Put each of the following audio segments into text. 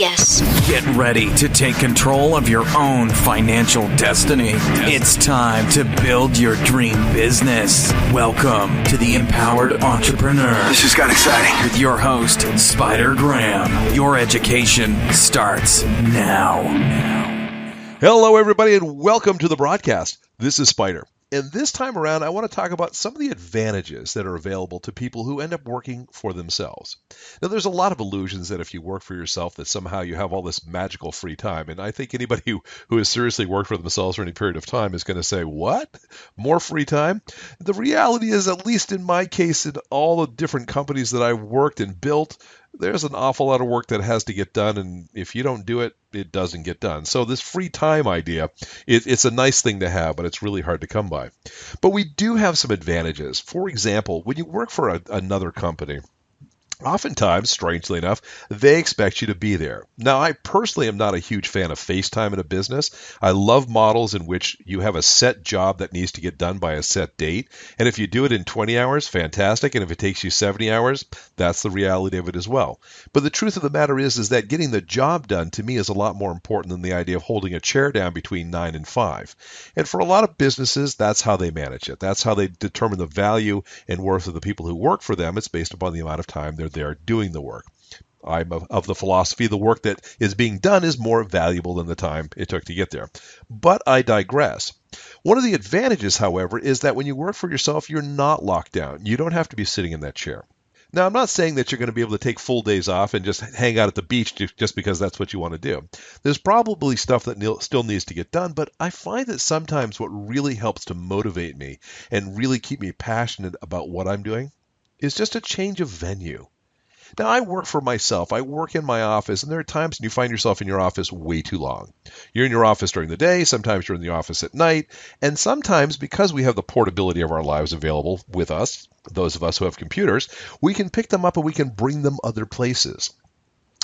Yes. Get ready to take control of your own financial destiny. It's time to build your dream business. Welcome to The Empowered Entrepreneur. This just got exciting. With your host, Spider Graham. Your education starts now. Hello, everybody, and welcome to the broadcast. This is Spider. And this time around, I want to talk about some of the advantages that are available to people who end up working for themselves. Now, there's a lot of illusions that if you work for yourself, that somehow you have all this magical free time. And I think anybody who has seriously worked for themselves for any period of time is going to say, what? More free time? The reality is, at least in my case, in all the different companies that I've worked and built, there's an awful lot of work that has to get done, and if you don't do it, it doesn't get done. So this free time idea, it's a nice thing to have, but it's really hard to come by. But we do have some advantages. For example, when you work for another company, oftentimes, strangely enough, they expect you to be there. Now, I personally am not a huge fan of FaceTime in a business. I love models in which you have a set job that needs to get done by a set date. And if you do it in 20 hours, fantastic. And if it takes you 70 hours, that's the reality of it as well. But the truth of the matter is that getting the job done to me is a lot more important than the idea of holding a chair down between 9 and 5. And for a lot of businesses, that's how they manage it. That's how they determine the value and worth of the people who work for them. It's based upon the amount of time they're there doing the work. I'm of the philosophy the work that is being done is more valuable than the time it took to get there. But I digress. One of the advantages, however, is that when you work for yourself, you're not locked down. You don't have to be sitting in that chair. Now, I'm not saying that you're going to be able to take full days off and just hang out at the beach just because that's what you want to do. There's probably stuff that still needs to get done, but I find that sometimes what really helps to motivate me and really keep me passionate about what I'm doing is just a change of venue. Now, I work for myself. I work in my office, and there are times when you find yourself in your office way too long. You're in your office during the day, sometimes you're in the office at night, and sometimes because we have the portability of our lives available with us, those of us who have computers, we can pick them up and we can bring them other places.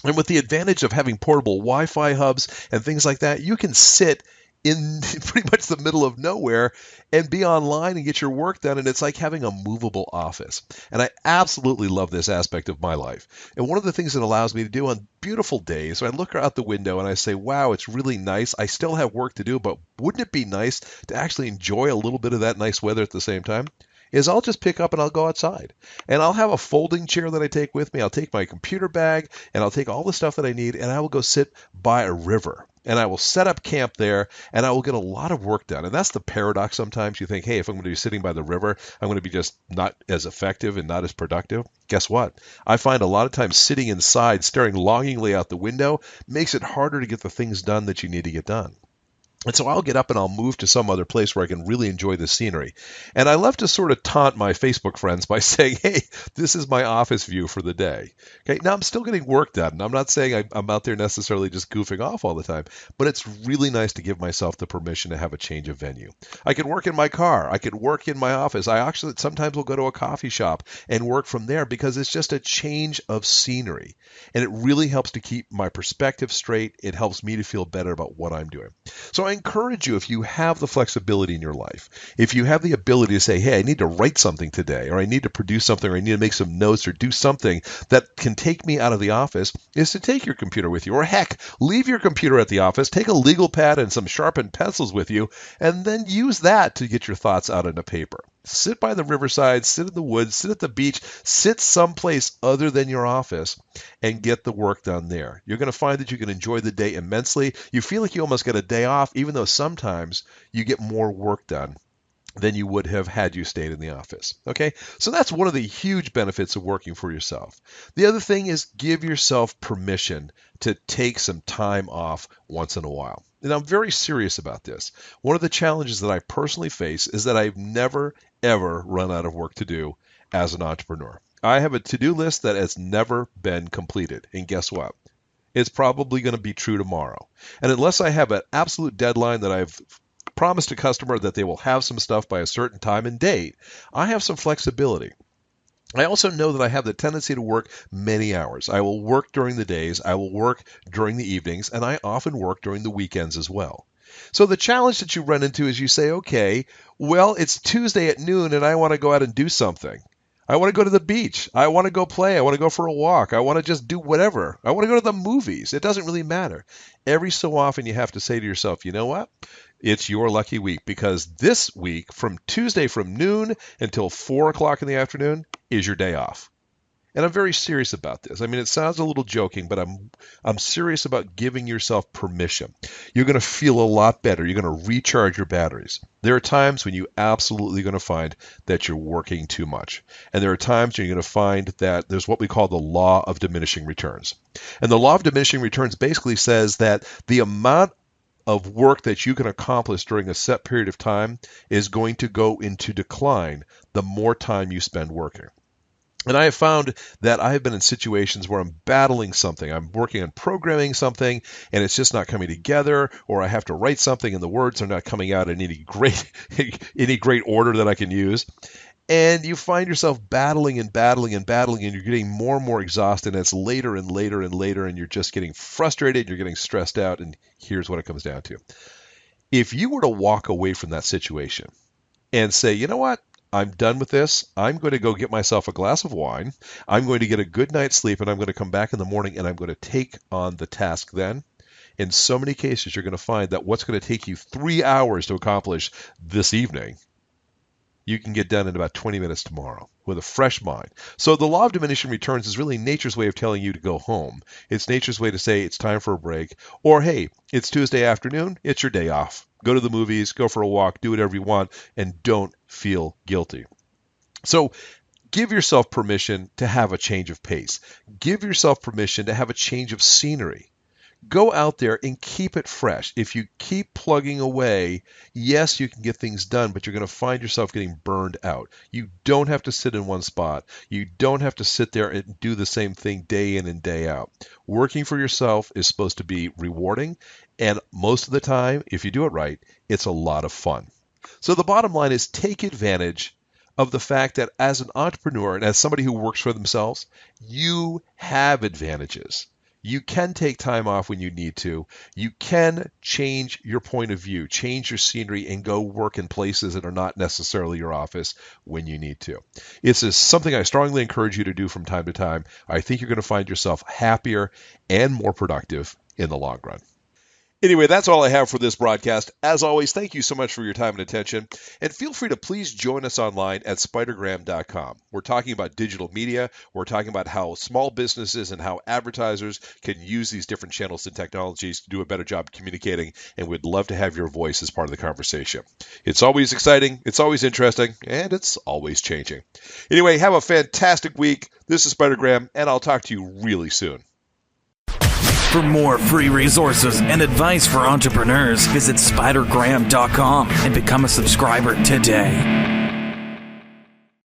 And with the advantage of having portable Wi-Fi hubs and things like that, you can sit in pretty much the middle of nowhere and be online and get your work done, and it's like having a movable office. And I absolutely love this aspect of my life. And one of the things that allows me to do on beautiful days, I look out the window and I say, wow, it's really nice. I still have work to do, but wouldn't it be nice to actually enjoy a little bit of that nice weather at the same time? Is I'll just pick up and I'll go outside. And I'll have a folding chair that I take with me. I'll take my computer bag and I'll take all the stuff that I need, and I will go sit by a river. And I will set up camp there, and I will get a lot of work done. And that's the paradox sometimes. You think, hey, if I'm going to be sitting by the river, I'm going to be just not as effective and not as productive. Guess what? I find a lot of times sitting inside, staring longingly out the window, makes it harder to get the things done that you need to get done. And so I'll get up and I'll move to some other place where I can really enjoy the scenery. And I love to sort of taunt my Facebook friends by saying, hey, this is my office view for the day. Okay, now I'm still getting work done. I'm not saying I'm out there necessarily just goofing off all the time, but it's really nice to give myself the permission to have a change of venue. I can work in my car. I can work in my office. I actually sometimes will go to a coffee shop and work from there because it's just a change of scenery. And it really helps to keep my perspective straight. It helps me to feel better about what I'm doing. So I encourage you, if you have the flexibility in your life, if you have the ability to say, hey, I need to write something today, or I need to produce something, or I need to make some notes or do something that can take me out of the office, is to take your computer with you. Or heck, leave your computer at the office, take a legal pad and some sharpened pencils with you, and then use that to get your thoughts out on a paper. Sit by the riverside, sit in the woods, sit at the beach, sit someplace other than your office and get the work done there. You're going to find that you can enjoy the day immensely. You feel like you almost get a day off, even though sometimes you get more work done than you would have had you stayed in the office. Okay, so that's one of the huge benefits of working for yourself. The other thing is give yourself permission to take some time off once in a while. And I'm very serious about this. One of the challenges that I personally face is that I've never, ever run out of work to do as an entrepreneur. I have a to-do list that has never been completed. And guess what? It's probably going to be true tomorrow. And unless I have an absolute deadline that I've promised a customer that they will have some stuff by a certain time and date, I have some flexibility. I also know that I have the tendency to work many hours. I will work during the days, I will work during the evenings, and I often work during the weekends as well. So the challenge that you run into is you say, okay, well, it's Tuesday at noon and I want to go out and do something. I want to go to the beach. I want to go play. I want to go for a walk. I want to just do whatever. I want to go to the movies. It doesn't really matter. Every so often you have to say to yourself, you know what? It's your lucky week, because this week, from Tuesday from noon until 4 o'clock in the afternoon, is your day off. And I'm very serious about this. I mean, it sounds a little joking, but I'm serious about giving yourself permission. You're going to feel a lot better. You're going to recharge your batteries. There are times when you absolutely going to find that you're working too much. And there are times when you're going to find that there's what we call the law of diminishing returns. And the law of diminishing returns basically says that the amount of work that you can accomplish during a set period of time is going to go into decline the more time you spend working. And I have found that I have been in situations where I'm battling something. I'm working on programming something, and it's just not coming together, or I have to write something and the words are not coming out in any great order that I can use. And you find yourself battling and battling and battling, and you're getting more and more exhausted, and it's later and later and later, and you're just getting frustrated, you're getting stressed out, and here's what it comes down to. If you were to walk away from that situation and say, you know what? I'm done with this. I'm going to go get myself a glass of wine. I'm going to get a good night's sleep, and I'm going to come back in the morning, and I'm going to take on the task then. In so many cases, you're going to find that what's going to take you 3 hours to accomplish this evening, you can get done in about 20 minutes tomorrow with a fresh mind. So the law of diminishing returns is really nature's way of telling you to go home. It's nature's way to say it's time for a break. Or, hey, it's Tuesday afternoon. It's your day off. Go to the movies, go for a walk, do whatever you want, and don't feel guilty. So give yourself permission to have a change of pace. Give yourself permission to have a change of scenery. Go out there and keep it fresh. If you keep plugging away, yes, you can get things done, but you're going to find yourself getting burned out. You don't have to sit in one spot. You don't have to sit there and do the same thing day in and day out. Working for yourself is supposed to be rewarding, and most of the time, if you do it right, it's a lot of fun. So the bottom line is, take advantage of the fact that as an entrepreneur and as somebody who works for themselves, you have advantages. You can take time off when you need to. You can change your point of view, change your scenery, and go work in places that are not necessarily your office when you need to. It's something I strongly encourage you to do from time to time. I think you're going to find yourself happier and more productive in the long run. Anyway, that's all I have for this broadcast. As always, thank you so much for your time and attention. And feel free to please join us online at spidergram.com. We're talking about digital media. We're talking about how small businesses and how advertisers can use these different channels and technologies to do a better job communicating. And we'd love to have your voice as part of the conversation. It's always exciting. It's always interesting. And it's always changing. Anyway, have a fantastic week. This is Spidergram, and I'll talk to you really soon. For more free resources and advice for entrepreneurs, visit spidergram.com and become a subscriber today.